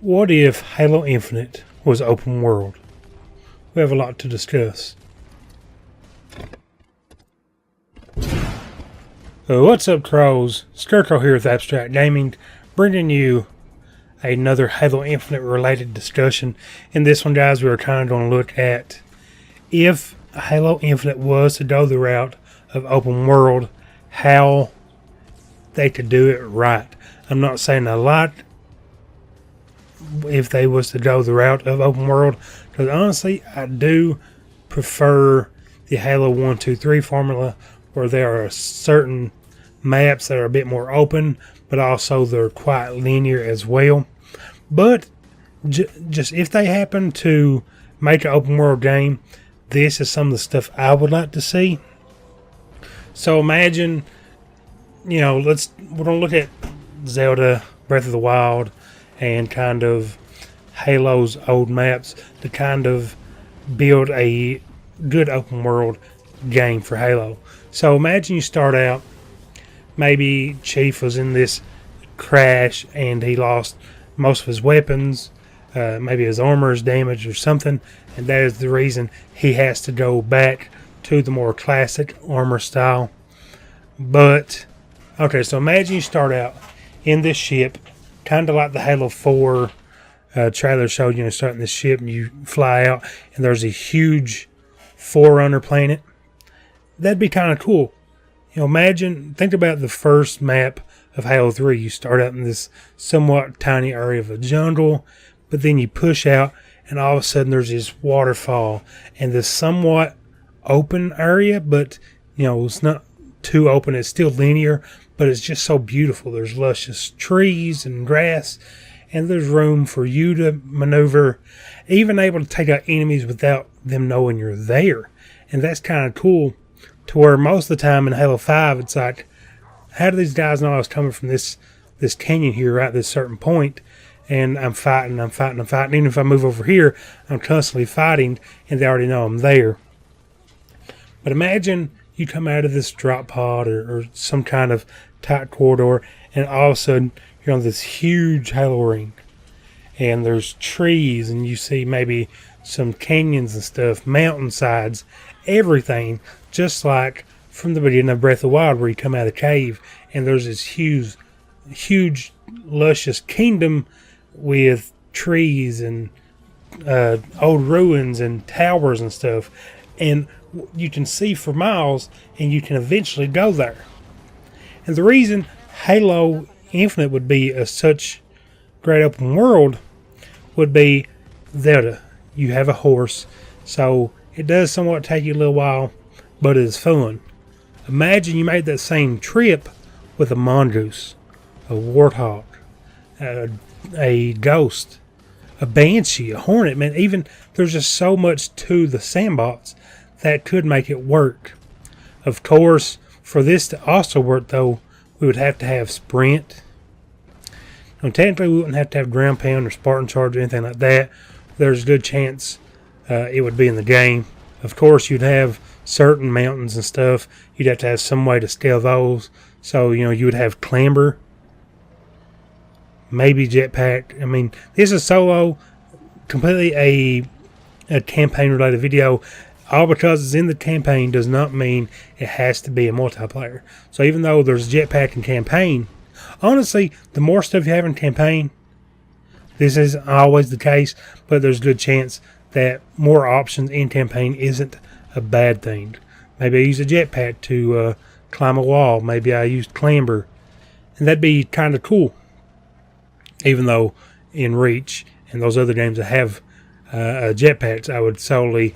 What if Halo Infinite was open world? We have a lot to discuss. What's up, trolls? Scarecrow here with Abstract Gaming, bringing you another Halo Infinite related discussion. In this one, guys, we are kind of going to look at if Halo Infinite was to go the route of open world, how they could do it right. I'm not saying a lot if they was to go the route of open world, because honestly, I do prefer the Halo 1, 2, 3 formula, where there are certain maps that are a bit more open, but also they're quite linear as well. But just if they happen to make an open world game, this is some of the stuff I would like to see. So imagine, we're going to look at Zelda, Breath of the Wild, and kind of Halo's old maps to kind of build a good open world game for Halo. So imagine you start out, maybe Chief was in this crash and he lost most of his weapons, maybe his armor is damaged or something, and that is the reason he has to go back to the more classic armor style. But okay, so imagine you start out in this ship, kind of like the Halo 4 trailer showed. You start in this ship and you fly out, and there's a huge Forerunner planet. That'd be kind of cool. Think about the first map of Halo 3. You start out in this somewhat tiny area of a jungle, but then you push out, and all of a sudden there's this waterfall and this somewhat open area, but it's not too open. It's still linear, but it's just so beautiful. There's luscious trees and grass, and there's room for you to maneuver, even able to take out enemies without them knowing you're there. And that's kind of cool, to where most of the time in Halo 5, it's like, how do these guys know I was coming from this canyon here right at this certain point, and I'm fighting. Even if I move over here, I'm constantly fighting, and they already know I'm there. But imagine you come out of this drop pod or some kind of tight corridor, and all of a sudden you're on this huge Halo ring, and there's trees, and you see maybe some canyons and stuff, mountainsides, everything, just like from the beginning of Breath of the Wild, where you come out of the cave, and there's this huge, luscious kingdom with trees and old ruins and towers and stuff, and you can see for miles, and you can eventually go there. And the reason Halo Infinite would be such great open world would be Zelda. You have a horse, so it does somewhat take you a little while, but it is fun. Imagine you made that same trip with a mongoose, a warthog, a ghost, a banshee, a hornet. Man, even there's just so much to the sandbox that could make it work. Of course, for this to also work, though, we would have to have sprint. Now, technically, we wouldn't have to have ground pound or Spartan charge or anything like that. There's a good chance it would be in the game. Of course, you'd have certain mountains and stuff. You'd have to have some way to scale those. So, you would have clamber, maybe jetpack. I mean, this is solo, completely a campaign-related video. All because it's in the campaign does not mean it has to be a multiplayer. So even though there's jetpack in campaign, honestly, the more stuff you have in campaign, this is always the case, but there's a good chance that more options in campaign isn't a bad thing. Maybe I use a jetpack to climb a wall. Maybe I use clamber. And that'd be kind of cool. Even though in Reach and those other games that have jetpacks, I would solely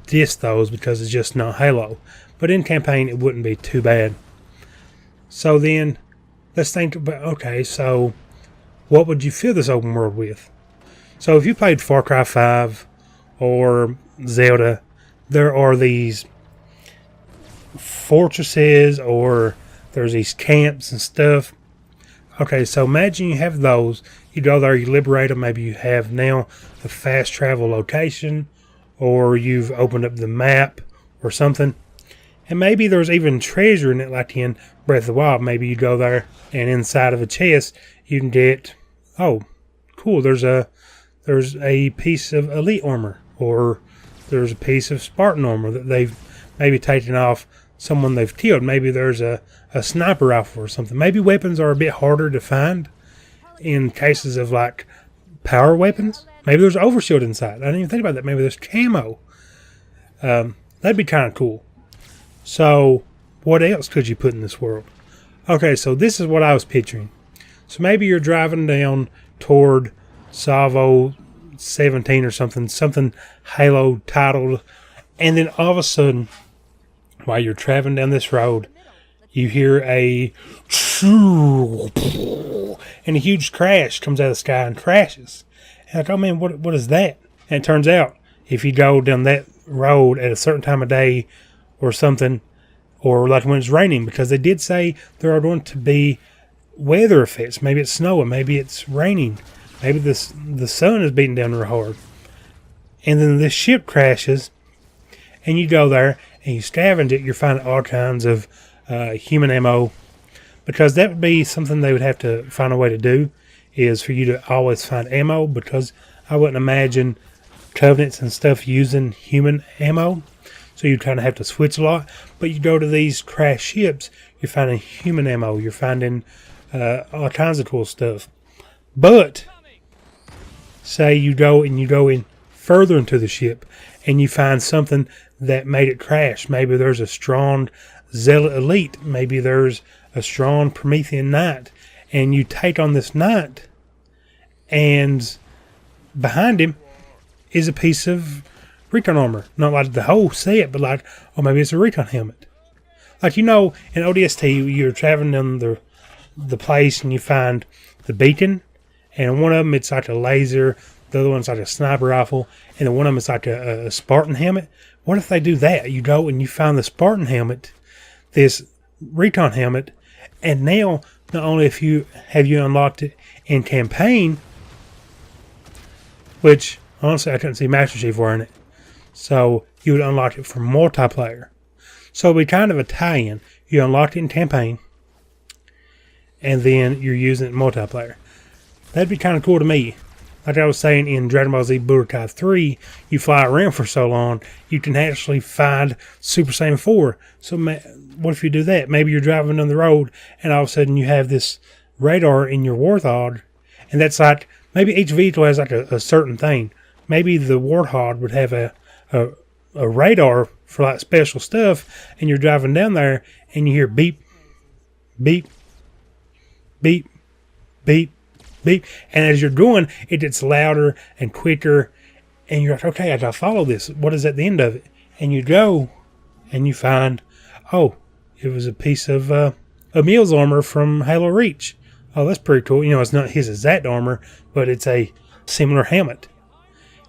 diss those because it's just not Halo. But in campaign, it wouldn't be too bad. So then, let's think about, okay, so what would you fill this open world with? So if you played Far Cry 5 or Zelda, there are these fortresses or there's these camps and stuff. Okay, so imagine you have those. You go there, you liberate them. Maybe you have now a fast travel location, or you've opened up the map or something. And maybe there's even treasure in it, like in Breath of the Wild. Maybe you go there and inside of a chest you can get, cool. There's a piece of elite armor, or there's a piece of Spartan armor that they've maybe taken off someone they've killed. Maybe there's a sniper rifle or something. Maybe weapons are a bit harder to find in cases of like power weapons. Maybe there's overshield inside. I didn't even think about that. Maybe there's camo. That'd be kind of cool. So what else could you put in this world? Okay, so this is what I was picturing. So maybe you're driving down toward Salvo 17 or something Halo titled, and then all of a sudden, while you're traveling down this road, you hear and a huge crash comes out of the sky and crashes. And like, oh man, what is that? And it turns out, if you go down that road at a certain time of day or something, or like when it's raining, because they did say there are going to be weather effects. Maybe it's snowing, maybe it's raining, maybe the sun is beating down real hard. And then this ship crashes, and you go there and you scavenge it. You're finding all kinds of human ammo, because that would be something they would have to find a way to do, is for you to always find ammo, because I wouldn't imagine Covenants and stuff using human ammo. So you kind of have to switch a lot. But you go to these crash ships, you're finding human ammo, you're finding all kinds of cool stuff. But say you go in further into the ship and you find something that made it crash. Maybe there's a strong Zealot Elite. Maybe there's a strong Promethean Knight. And you take on this Knight, and behind him is a piece of recon armor. Not like the whole set, but like, oh, maybe it's a recon helmet. Like, in ODST, you're traveling down the place and you find the beacon, and one of them, it's like a laser, the other one's like a sniper rifle, and then one of them is like a Spartan helmet. What if they do that? You go and you find the Spartan helmet, this recon helmet, and now, not only have you unlocked it in campaign, which honestly I couldn't see Master Chief wearing it, so you would unlock it for multiplayer. So it'd be kind of a tie-in. You unlocked it in campaign, and then you're using it in multiplayer. That'd be kind of cool to me. Like I was saying, in Dragon Ball Z Budokai 3, you fly around for so long, you can actually find Super Saiyan 4. So what if you do that? Maybe you're driving on the road, and all of a sudden you have this radar in your Warthog, and that's like, maybe each vehicle has like a certain thing. Maybe the Warthog would have a radar for like special stuff, and you're driving down there, and you hear beep, beep, beep, beep, beep, and as you're going, it gets louder and quicker, and you're like, okay, I gotta follow this. What is at the end of it? And you go, and you find, oh, it was a piece of Emile's armor from Halo Reach. Oh, that's pretty cool. It's not his exact armor, but it's a similar helmet.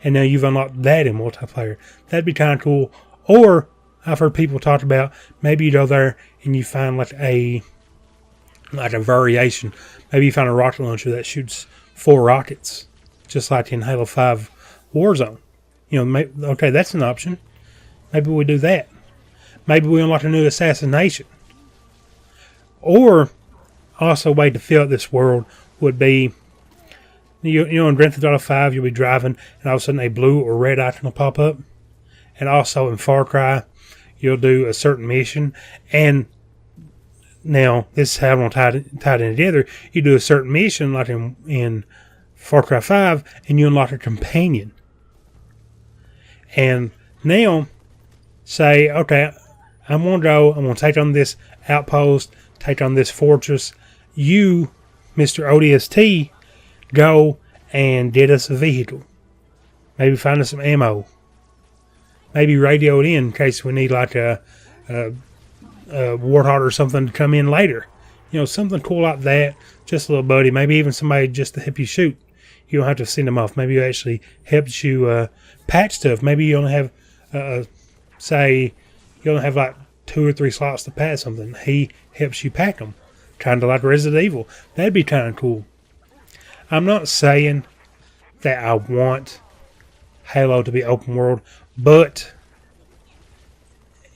And now you've unlocked that in multiplayer. That'd be kind of cool. Or, I've heard people talk about, maybe you go there and you find like a variation. Maybe you find a rocket launcher that shoots 4 rockets, just like in Halo 5 Warzone. Okay, that's an option. Maybe we do that. Maybe we unlock a new assassination. Or, also a way to fill out this world would be, in Grand Theft Auto 5, you'll be driving, and all of a sudden a blue or red icon will pop up. And also in Far Cry, you'll do a certain mission, and now, this is how I'm going to tie it in together. You do a certain mission, like in Far Cry 5, and you unlock a companion. And now, say, okay, I'm going to take on this outpost, take on this fortress. You, Mr. ODST, go and get us a vehicle. Maybe find us some ammo. Maybe radio it in case we need like a Warthog or something to come in later. Something cool like that. Just a little buddy. Maybe even somebody just to help you shoot. You don't have to send them off. Maybe you actually helps you patch stuff. Maybe you only have, like 2 or 3 slots to patch something. He helps you pack them. Kind of like Resident Evil. That'd be kind of cool. I'm not saying that I want Halo to be open world, but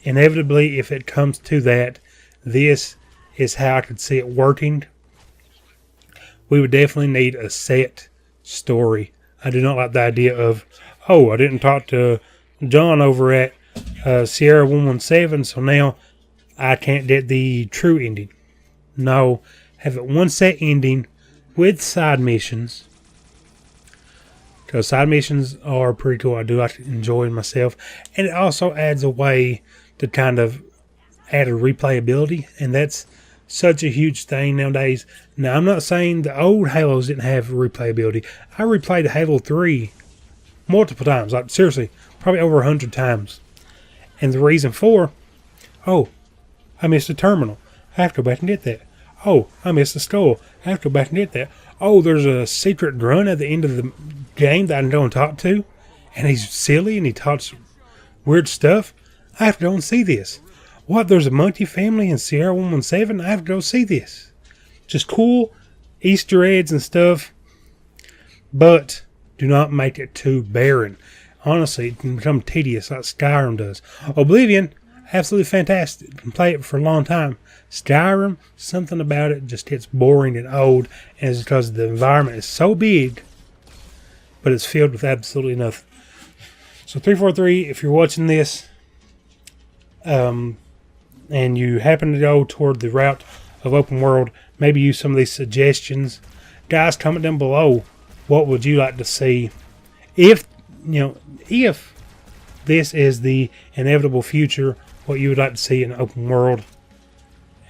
inevitably, if it comes to that, this is how I could see it working. We would definitely need a set story. I do not like the idea of, oh, I didn't talk to John over at Sierra 117, so now I can't get the true ending. No, have it one set ending with side missions. Because side missions are pretty cool. I do like to enjoy myself. And it also adds a way to kind of add a replayability. And that's such a huge thing nowadays. Now, I'm not saying the old Halos didn't have replayability. I replayed Halo 3 multiple times. Like, seriously, probably over 100 times. And the reason for, oh, I missed a terminal. I have to go back and get that. Oh, I missed a skull. I have to go back and get that. Oh, there's a secret grunt at the end of the game that I don't talk to. And he's silly and he talks weird stuff. I have to go and see this. What, there's a monkey family in Sierra 117? I have to go see this. Just cool Easter eggs and stuff. But do not make it too barren. Honestly, it can become tedious like Skyrim does. Oblivion, absolutely fantastic. You can play it for a long time. Skyrim, something about it just gets boring and old. And it's because the environment is so big, but it's filled with absolutely nothing. So 343, if you're watching this, and you happen to go toward the route of open world, maybe use some of these suggestions. Guys, comment down below, what would you like to see if this is the inevitable future, what you would like to see in open world.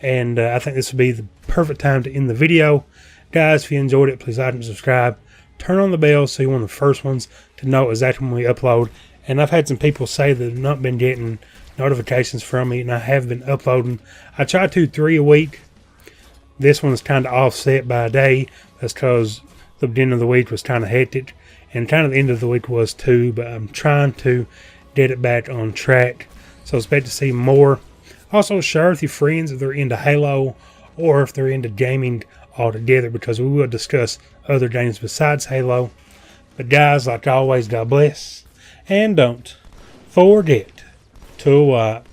And I think this would be the perfect time to end the video. Guys, if you enjoyed it, please like and subscribe. Turn on the bell so you're one of the first ones to know exactly when we upload. And I've had some people say that they've not been getting notifications from me, and I have been uploading. I try to 3 a week. This one's kind of offset by a day. That's because the beginning of the week was kind of hectic, and kind of the end of the week was too, but I'm trying to get it back on track. So expect to see more. Also share with your friends if they're into Halo or if they're into gaming altogether, because we will discuss other games besides Halo. But guys, like always, God bless, and don't forget to wipe